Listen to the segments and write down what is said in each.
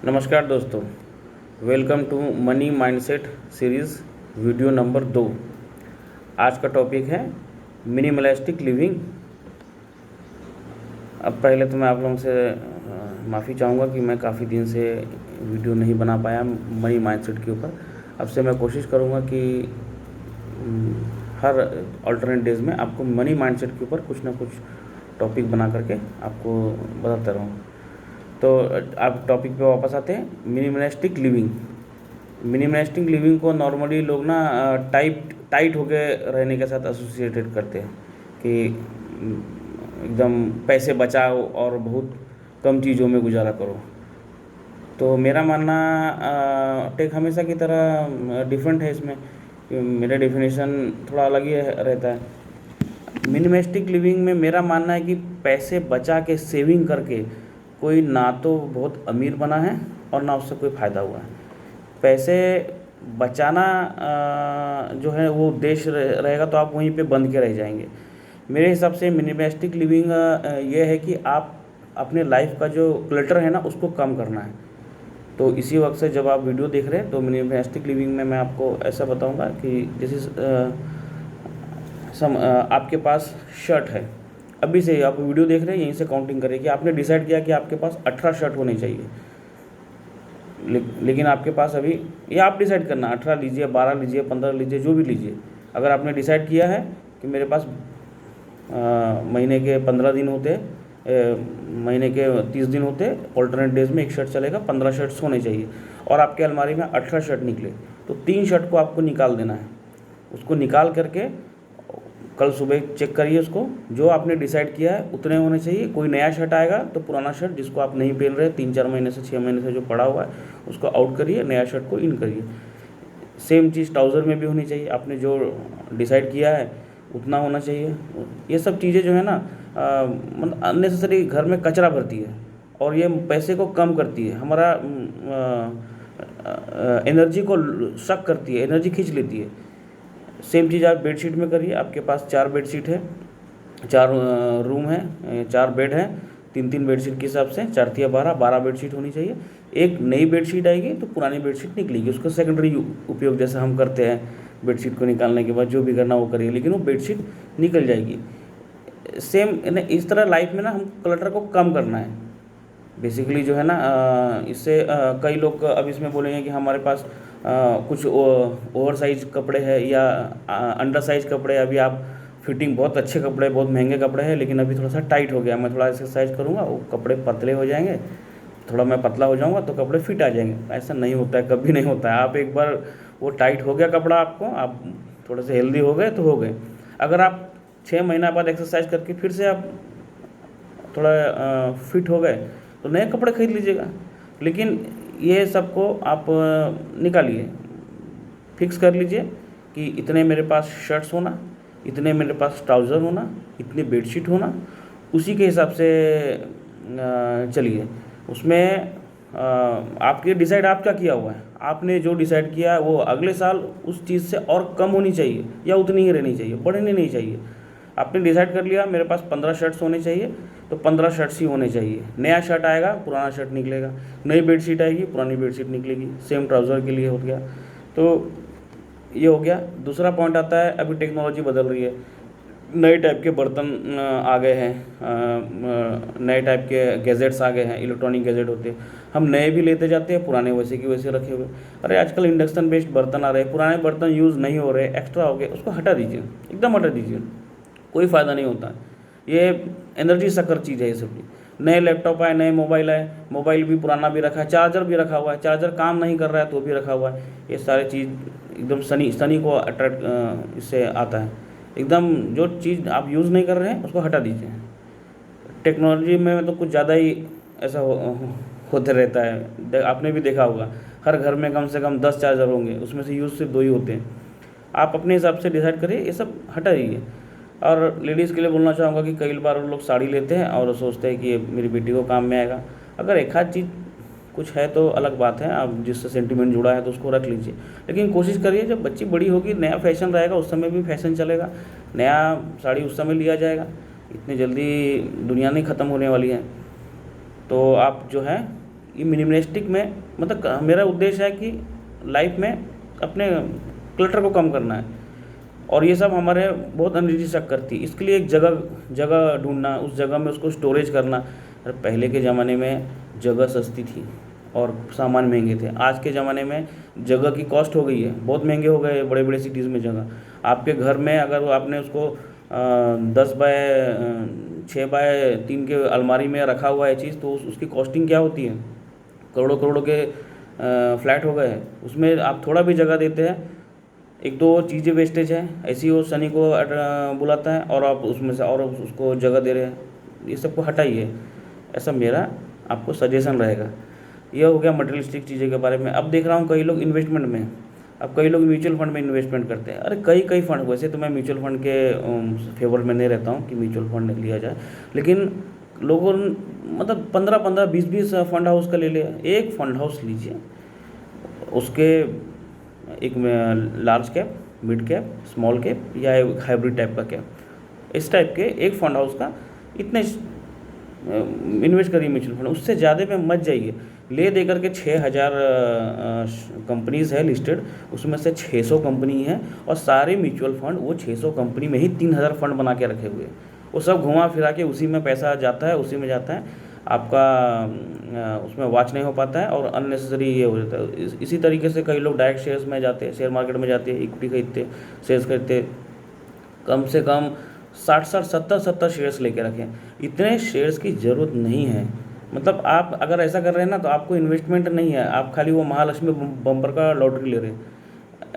नमस्कार दोस्तों, welcome to money mindset series video number 2। आज का टॉपिक है मिनिमलिस्टिक लिविंग। अब पहले तो मैं आप लोगों से माफ़ी चाहूँगा कि मैं काफ़ी दिन से वीडियो नहीं बना पाया मनी माइंडसेट के ऊपर। अब से मैं कोशिश करूँगा कि हर अल्टरनेट डेज़ में आपको मनी माइंडसेट के ऊपर कुछ ना कुछ टॉपिक बना करके आपको बताता रहूँ। तो आप टॉपिक पे वापस आते हैं, मिनिमलिस्टिक लिविंग। मिनिमलिस्टिक लिविंग को नॉर्मली लोग ना टाइट होके रहने के साथ एसोसिएटेड करते हैं कि एकदम पैसे बचाओ और बहुत कम चीज़ों में गुजारा करो। तो मेरा मानना टेक हमेशा की तरह डिफरेंट है इसमें। मेरा डेफिनेशन थोड़ा अलग ही रहता है। मिनिमलिस्टिक लिविंग में मेरा मानना है कि पैसे बचा के सेविंग करके कोई ना तो बहुत अमीर बना है और ना उससे कोई फ़ायदा हुआ है। पैसे बचाना जो है वो उद्देश्य रहेगा तो आप वहीं पे बंद के रह जाएंगे। मेरे हिसाब से मिनिमलिस्टिक लिविंग ये है कि आप अपने लाइफ का जो क्लटर है ना उसको कम करना है। तो इसी वक्त से जब आप वीडियो देख रहे हैं तो मिनिमलिस्टिक लिविंग में मैं आपको ऐसा बताऊंगा कि जैसे आपके पास शर्ट है, अभी से आप वीडियो देख रहे हैं यहीं से काउंटिंग करें कि आपने डिसाइड किया कि आपके पास 18 शर्ट होने चाहिए, लेकिन आपके पास अभी, या आप डिसाइड करना 18 लीजिए, 12 लीजिए, 15 लीजिए, जो भी लीजिए। अगर आपने डिसाइड किया है कि मेरे पास महीने के 15 दिन होते, महीने के 30 दिन होते, ऑल्टरनेट डेज में एक शर्ट चलेगा, 15 शर्ट्स होने चाहिए, और आपके अलमारी में 18 शर्ट निकले, तो 3 शर्ट को आपको निकाल देना है। उसको निकाल करके कल सुबह चेक करिए, उसको जो आपने डिसाइड किया है उतने होने चाहिए। कोई नया शर्ट आएगा तो पुराना शर्ट जिसको आप नहीं पहन रहे 3-4 महीने से 6 महीने से जो पड़ा हुआ है उसको आउट करिए, नया शर्ट को इन करिए। सेम चीज़ ट्राउज़र में भी होनी चाहिए, आपने जो डिसाइड किया है उतना होना चाहिए। ये सब चीज़ें जो है ना मतलब अननेसेसरी घर में कचरा भरती है और ये पैसे को कम करती है, हमारा एनर्जी को सक करती है, एनर्जी खींच लेती है। सेम चीज़ आप बेडशीट में करिए। आपके पास 4 बेडशीट है, 4 रूम है, 4 बेड है, 3-3 बेडशीट के हिसाब से 4 तिया 12 बेडशीट होनी चाहिए। एक नई बेडशीट आएगी तो पुरानी बेडशीट निकलेगी, उसका सेकेंडरी उपयोग जैसे हम करते हैं, बेडशीट को निकालने के बाद जो भी करना वो करिए, लेकिन वो बेडशीट निकल जाएगी। सेम इस तरह लाइफ में ना हम क्लटर को कम करना है बेसिकली जो है ना। इससे कई लोग अब इसमें बोलेंगे कि हमारे पास कुछ ओवर साइज कपड़े हैं या अंडर साइज कपड़े, अभी आप फिटिंग बहुत अच्छे कपड़े, बहुत महंगे कपड़े हैं, लेकिन अभी थोड़ा सा टाइट हो गया, मैं थोड़ा एक्सरसाइज करूँगा वो कपड़े पतले हो जाएंगे, थोड़ा मैं पतला हो जाऊँगा तो कपड़े फिट आ जाएंगे। ऐसा नहीं होता है, कभी नहीं होता है। आप एक बार वो टाइट हो गया कपड़ा आपको, आप थोड़े से हेल्दी हो गए तो हो गए। अगर आप 6 महीना बाद एक्सरसाइज करके फिर से आप थोड़ा फिट हो गए तो नए कपड़े खरीद लीजिएगा। लेकिन ये सबको आप निकालिए, फिक्स कर लीजिए कि इतने मेरे पास शर्ट्स होना, इतने मेरे पास ट्राउज़र होना, इतनी बेडशीट होना, उसी के हिसाब से चलिए। उसमें आपके डिसाइड आप क्या किया हुआ है, आपने जो डिसाइड किया है वो अगले साल उस चीज़ से और कम होनी चाहिए या उतनी ही रहनी चाहिए, बढ़नी नहीं चाहिए। आपने डिसाइड कर लिया मेरे पास 15 शर्ट्स होने चाहिए तो 15 शर्ट्स ही होने चाहिए। नया शर्ट आएगा, पुराना शर्ट निकलेगा, नई बेडशीट आएगी, पुरानी बेडशीट निकलेगी। सेम ट्राउज़र के लिए हो गया। तो ये हो गया। दूसरा पॉइंट आता है, अभी टेक्नोलॉजी बदल रही है, नए टाइप के बर्तन आ गए हैं, नए टाइप के गैजेट्स आ गए हैं, इलेक्ट्रॉनिक गैजेट होते हैं। हम नए भी लेते जाते हैं, पुराने वैसे की वैसे रखे हुए। अरे आजकल इंडक्शन बेस्ड बर्तन आ रहे हैं, पुराने बर्तन यूज़ नहीं हो रहे, एक्स्ट्रा हो गए, उसको हटा दीजिए, एकदम हटा दीजिए, कोई फ़ायदा नहीं होता। ये एनर्जी सकर चीज़ है ये सब। नए लैपटॉप आए, नए मोबाइल आए, मोबाइल भी पुराना भी रखा है, चार्जर भी रखा हुआ है, चार्जर काम नहीं कर रहा है तो भी रखा हुआ है। ये सारे चीज़ एकदम सनी को अट्रैक्ट इससे आता है। एकदम जो चीज़ आप यूज़ नहीं कर रहे हैं उसको हटा दीजिए। टेक्नोलॉजी में तो कुछ ज़्यादा ही ऐसा होते रहता है, आपने भी देखा होगा, हर घर में कम से कम 10 चार्जर होंगे, उसमें से यूज़ सिर्फ 2 ही होते हैं। आप अपने हिसाब से डिसाइड करिए, ये सब हटा दीजिए। और लेडीज़ के लिए बोलना चाहूँगा कि कई बार लोग साड़ी लेते हैं और सोचते हैं कि ये मेरी बेटी को काम में आएगा। अगर एक आध चीज़ कुछ है तो अलग बात है, आप जिससे सेंटिमेंट जुड़ा है तो उसको रख लीजिए, लेकिन कोशिश करिए जब बच्ची बड़ी होगी, नया फैशन रहेगा, उस समय भी फैशन चलेगा, नया साड़ी उस समय लिया जाएगा। इतनी जल्दी दुनिया नहीं ख़त्म होने वाली है, तो आप जो है ये मिनिमलिस्टिक में मतलब मेरा उद्देश्य है कि लाइफ में अपने क्लटर को कम करना है, और ये सब हमारे बहुत एनर्जी सक करती है। इसके लिए एक जगह जगह ढूंढना, उस जगह में उसको स्टोरेज करना। अरे पहले के ज़माने में जगह सस्ती थी और सामान महंगे थे। आज के ज़माने में जगह की कॉस्ट हो गई है, बहुत महंगे हो गए बड़े बड़े सिटीज़ में जगह। आपके घर में अगर आपने उसको 10x6x3 के अलमारी में रखा हुआ है चीज़, तो उसकी कॉस्टिंग क्या होती है, करोड़ों करोड़ों के फ्लैट हो गए। उसमें आप थोड़ा भी जगह देते हैं, एक तो चीज़ें वेस्टेज है, ऐसी वो शनि को बुलाता है, और आप उसमें से और उसको जगह दे रहे हैं। ये सबको हटाइए, ऐसा मेरा आपको सजेशन रहेगा। ये हो गया मटेरियलिस्टिक चीज़ें के बारे में। अब देख रहा हूँ कई लोग इन्वेस्टमेंट में, अब कई लोग म्यूचुअल फंड में इन्वेस्टमेंट करते हैं। अरे कई फंड, वैसे तो मैं म्यूचुअल फंड के फेवर में नहीं रहता हूँ कि म्यूचुअल फंड लिया जाए, लेकिन लोगों मतलब 15-15 20-20 फंड हाउस का ले लिया। एक फंड हाउस लीजिए, उसके एक large cap, mid cap, small cap या हाइब्रिड टाइप का कैप, इस टाइप के एक फंड हाउस का इतने इन्वेस्ट करिए म्यूचुअल फंड। उससे ज़्यादा में मत जाइए। ले दे करके 6000 कंपनीज़ है लिस्टेड, उसमें से 600 कंपनी है, और सारे म्यूचुअल फंड वो 600 कंपनी में ही 3000 फंड बना के रखे हुए हैं। वो सब घुमा फिरा के उसी में पैसा जाता है, उसी में जाता है, आपका उसमें वॉच नहीं हो पाता है, और अननेसेसरी ये हो जाता है। इसी तरीके से कई लोग डायरेक्ट शेयर्स में जाते हैं, शेयर मार्केट में जाते हैं, इक्विटी खरीदते, शेयर्स खरीदते, कम से कम 60-60 70-70 शेयर्स लेके रखें। इतने शेयर्स की ज़रूरत नहीं है। मतलब आप अगर ऐसा कर रहे हैं ना, तो आपको इन्वेस्टमेंट नहीं है, आप खाली वो महालक्ष्मी बम्पर का लॉटरी ले रहे हैं।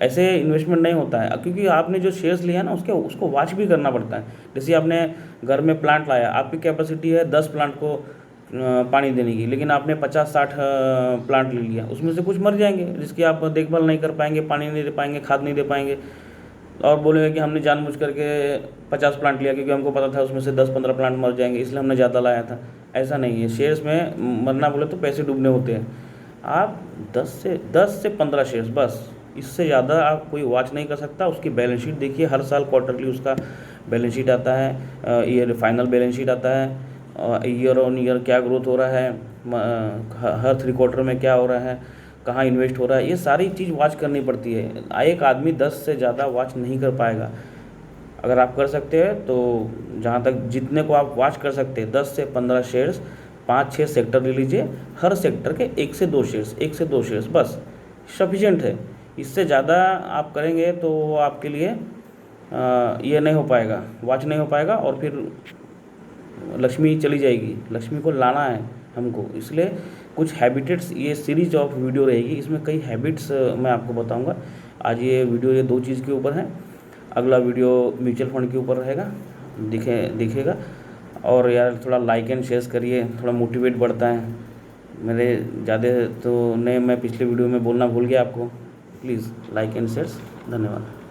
ऐसे इन्वेस्टमेंट नहीं होता है, क्योंकि आपने जो शेयर्स लिया ना उसको वॉच भी करना पड़ता है। जैसे आपने घर में प्लांट लाया, आपकी कैपेसिटी है 10 प्लांट को पानी देने की, लेकिन आपने 50-60 प्लांट ले लिया, उसमें से कुछ मर जाएंगे जिसकी आप देखभाल नहीं कर पाएंगे, पानी नहीं दे पाएंगे, खाद नहीं दे पाएंगे, और बोलेंगे कि हमने जानबूझ करके 50 प्लांट लिया क्योंकि हमको पता था उसमें से 10-15 प्लांट मर जाएंगे, इसलिए हमने ज़्यादा लाया था। ऐसा नहीं है। शेयर्स में मरना बोले तो पैसे डूबने होते हैं। आप 10 से 15 शेयर्स बस, इससे ज़्यादा आप कोई वॉच नहीं कर सकता। उसकी बैलेंस शीट देखिए, हर साल क्वार्टरली उसका बैलेंस शीट आता है, ईयर फाइनल बैलेंस शीट आता है, ईयर ऑन ईयर क्या ग्रोथ हो रहा है, हर 3 क्वार्टर में क्या हो रहा है, कहाँ इन्वेस्ट हो रहा है, ये सारी चीज़ वॉच करनी पड़ती है। एक आदमी 10 से ज़्यादा वॉच नहीं कर पाएगा। अगर आप कर सकते हैं तो जहाँ तक जितने को आप वॉच कर सकते हैं, 10 से 15 शेयर्स, 5-6 सेक्टर ले लीजिए, हर सेक्टर के 1 से 2 शेयर्स बस सफिशिएंट है। इससे ज़्यादा आप करेंगे तो आपके लिए ये नहीं हो पाएगा, वॉच नहीं हो पाएगा, और फिर लक्ष्मी चली जाएगी। लक्ष्मी को लाना है हमको, इसलिए कुछ हैबिटेट्स, ये सीरीज ऑफ वीडियो रहेगी, इसमें कई हैबिट्स मैं आपको बताऊंगा। आज ये वीडियो ये 2 चीज़ के ऊपर है, अगला वीडियो म्यूचुअल फंड के ऊपर रहेगा, दिखेगा। और यार थोड़ा लाइक एंड शेयर करिए, थोड़ा मोटिवेट बढ़ता है। मेरे ज़्यादा तो नहीं, मैं पिछले वीडियो में बोलना भूल गया आपको। Please like and share. धन्यवाद।